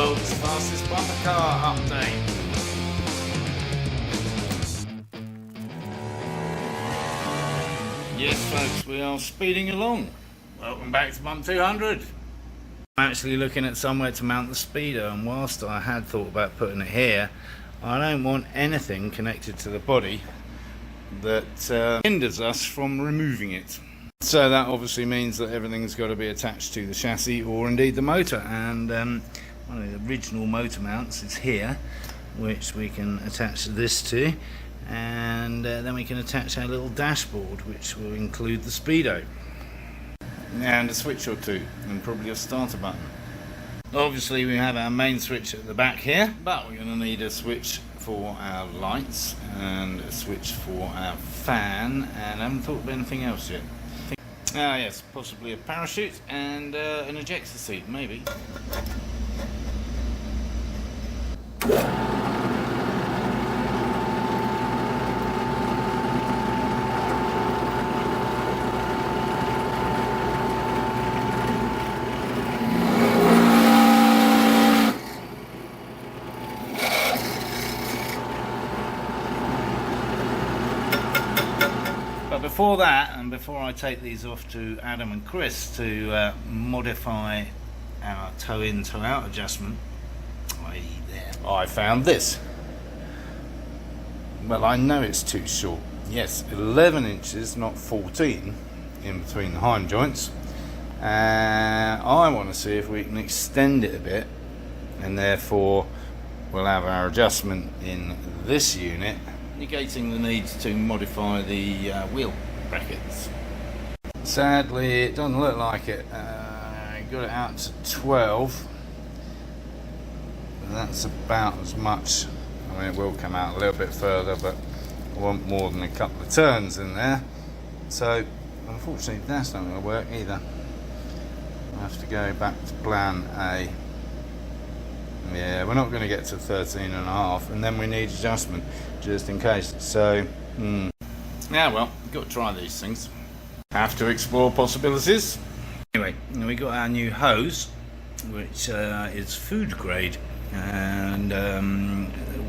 world's fastest bumper car update. Yes folks, we are speeding along. Welcome back to Bump 200. I'm actually looking at somewhere to mount the speedo, and whilst I had thought about putting it here, I don't want anything connected to the body that hinders us from removing it. So that obviously means that everything's got to be attached to the chassis or indeed the motor, and one of the original motor mounts is here, which we can attach this to, and then we can attach our little dashboard, which will include the speedo and a switch or two, and probably a starter button. Obviously we have our main switch at the back here, but we're going to need a switch for our lights and a switch for our fan, and I haven't thought of anything else yet. Yes, possibly a parachute and an ejector seat, maybe. But before that, and before I take these off to Adam and Chris to modify our toe-in, toe-out adjustment, i.e. there, I found this. Well, I know it's too short. Yes, 11 inches, not 14, in between the hind joints. I want to see if we can extend it a bit, and therefore we'll have our adjustment in this unit, negating the need to modify the wheel brackets. Sadly, it doesn't look like it. I got it out to 12. That's about as much. I mean, it will come out a little bit further, but I want more than a couple of turns in there. So, unfortunately, that's not going to work either. I have to go back to plan A. Yeah, we're not going to get to 13.5, and then we need adjustment just in case. So, yeah, well, we've got to try these things. Have to explore possibilities. Anyway, we got our new hose, which is food grade and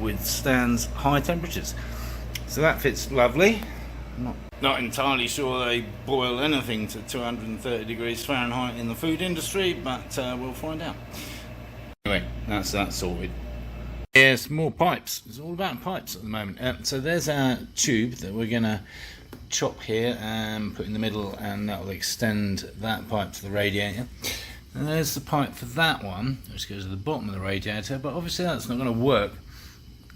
withstands high temperatures. So that fits lovely. Not entirely sure they boil anything to 230 degrees Fahrenheit in the food industry, but we'll find out. Anyway, that's that sorted. Yes, more pipes. It's all about pipes at the moment. So there's our tube that we're going to chop here and put in the middle, and that will extend that pipe to the radiator. And there's the pipe for that one, which goes to the bottom of the radiator, but obviously that's not going to work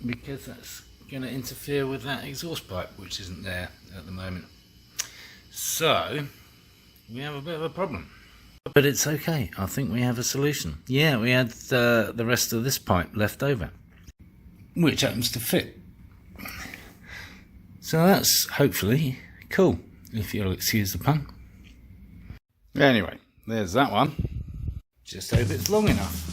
because that's going to interfere with that exhaust pipe, which isn't there at the moment. So we have a bit of a problem. But it's okay, I think we have a solution. Yeah, we had the rest of this pipe left over, which happens to fit. So that's hopefully cool, if you'll excuse the pun. Anyway, there's that one. Just hope it's long enough.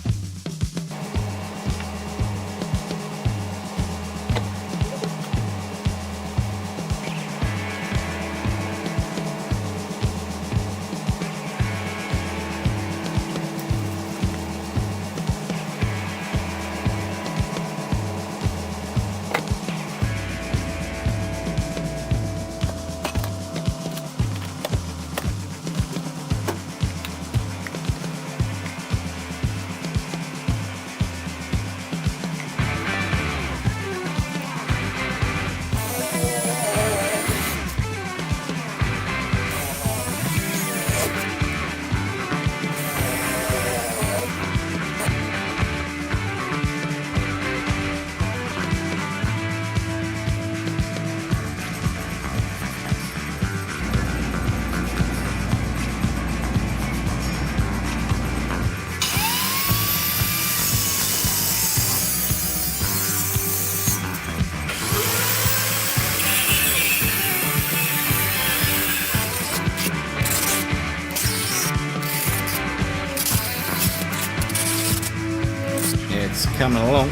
It's coming along.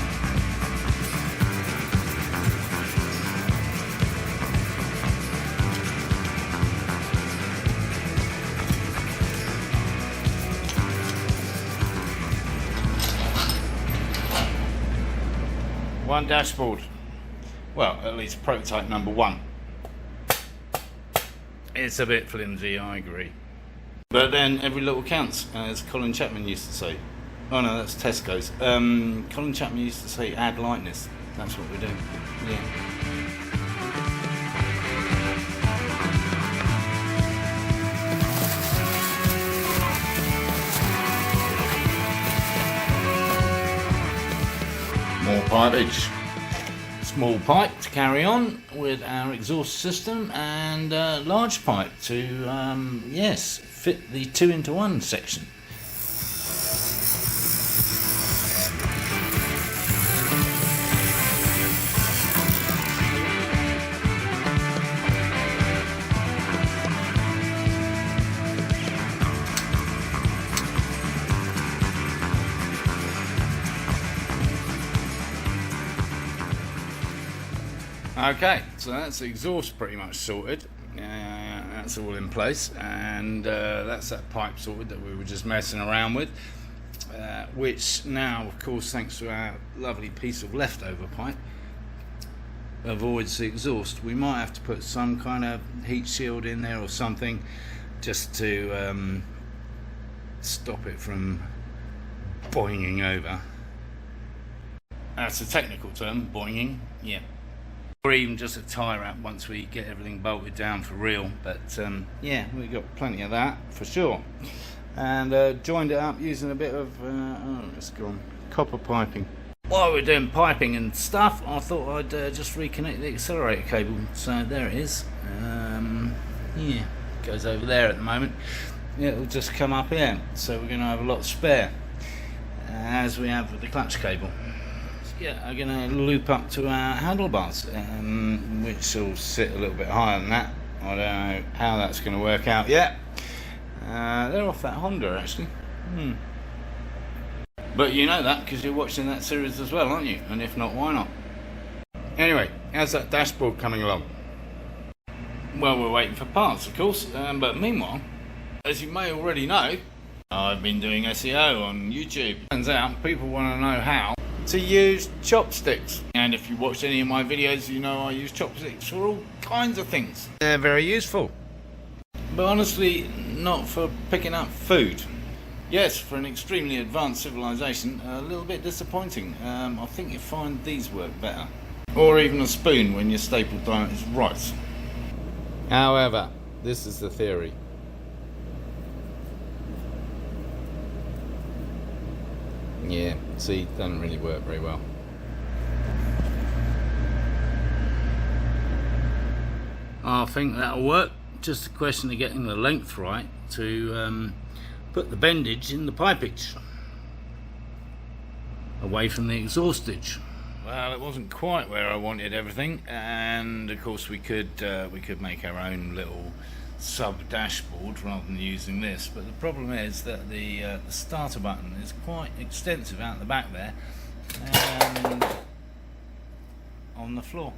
One dashboard. Well, at least prototype number one. It's a bit flimsy, I agree. But then every little counts, as Colin Chapman used to say. Oh no, that's Tesco's. Colin Chapman used to say, add lightness. That's what we're doing. Yeah. More pipage. Small pipe to carry on with our exhaust system, and large pipe to, yes, fit the 2-into-1 section. Okay, so that's the exhaust pretty much sorted. That's all in place, and that's that pipe sorted that we were just messing around with, which now, of course, thanks to our lovely piece of leftover pipe, avoids the exhaust. We might have to put some kind of heat shield in there or something just to stop it from boinging over. That's a technical term, boinging, yeah. Or even just a tie wrap once we get everything bolted down for real. But yeah, we've got plenty of that for sure. And joined it up using a bit of it's gone, copper piping. While we're doing piping and stuff, I thought I'd just reconnect the accelerator cable. So there it is. Yeah, goes over there at the moment. It'll just come up here. So we're going to have a lot spare, as we have with the clutch cable. Yeah, I'm going to loop up to our handlebars, which will sit a little bit higher than that. I don't know how that's going to work out yet. They're off that Honda, actually. But you know that because you're watching that series as well, aren't you? And if not, why not? Anyway, how's that dashboard coming along? Well, we're waiting for parts, of course. But meanwhile, as you may already know, I've been doing SEO on YouTube. Turns out people want to know how to use chopsticks, and if you watched any of my videos, you know I use chopsticks for all kinds of things. They're very useful, but honestly not for picking up food. Yes, for an extremely advanced civilization, a little bit disappointing. I think you find these work better, or even a spoon when your staple diet is rice. However, this is the theory. Yeah, see, doesn't really work very well. I think that'll work. Just a question of getting the length right to put the bendage in the pipage, away from the exhaustage. Well, it wasn't quite where I wanted everything, and of course we could make our own little sub dashboard rather than using this, but the problem is that the starter button is quite extensive out the back there and on the floor,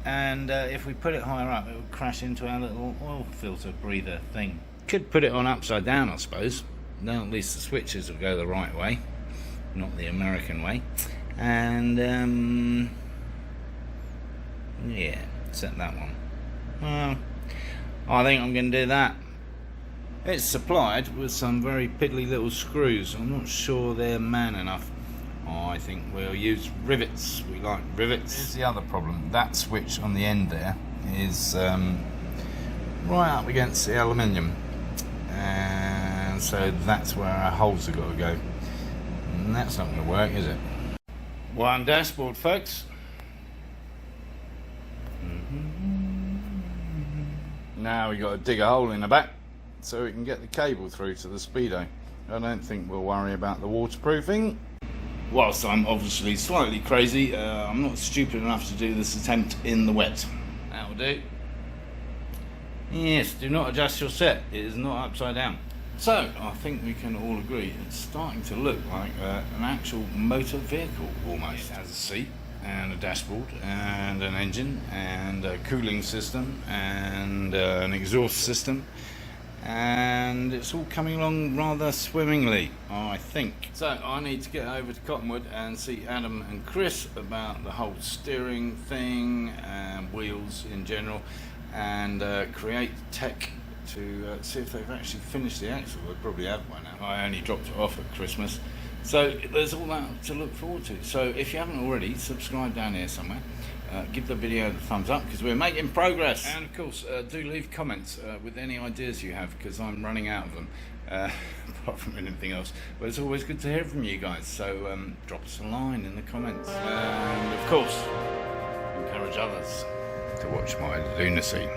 and if we put it higher up it would crash into our little oil filter breather thing. Could put it on upside down, I suppose. Then at least the switches will go the right way, not the American way, and yeah, set that one. Well, I think I'm going to do that. It's supplied with some very piddly little screws. I'm not sure they're man enough. I think we'll use rivets. We like rivets. Here's the other problem. That switch on the end there is right up against the aluminium, and so that's where our holes have got to go. And that's not going to work, is it? One dashboard, folks. Now we got to dig a hole in the back so we can get the cable through to the Speedo. I don't think we'll worry about the waterproofing. Whilst I'm obviously slightly crazy, I'm not stupid enough to do this attempt in the wet. That'll do. Yes, do not adjust your set. It is not upside down. So, I think we can all agree it's starting to look like an actual motor vehicle almost. It has a seat and a dashboard and an engine and a cooling system and an exhaust system and it's all coming along rather swimmingly, I think. So I need to get over to Cottonwood and see Adam and Chris about the whole steering thing and wheels in general, and create tech to see if they've actually finished the axle. They probably have by now. I only dropped it off at Christmas, so there's all that to look forward to. So if you haven't already, subscribe down here somewhere. Give the video the thumbs up because we're making progress, and of course do leave comments with any ideas you have, because I'm running out of them apart from anything else. But it's always good to hear from you guys, so drop us a line in the comments, and of course encourage others to watch my lunacy.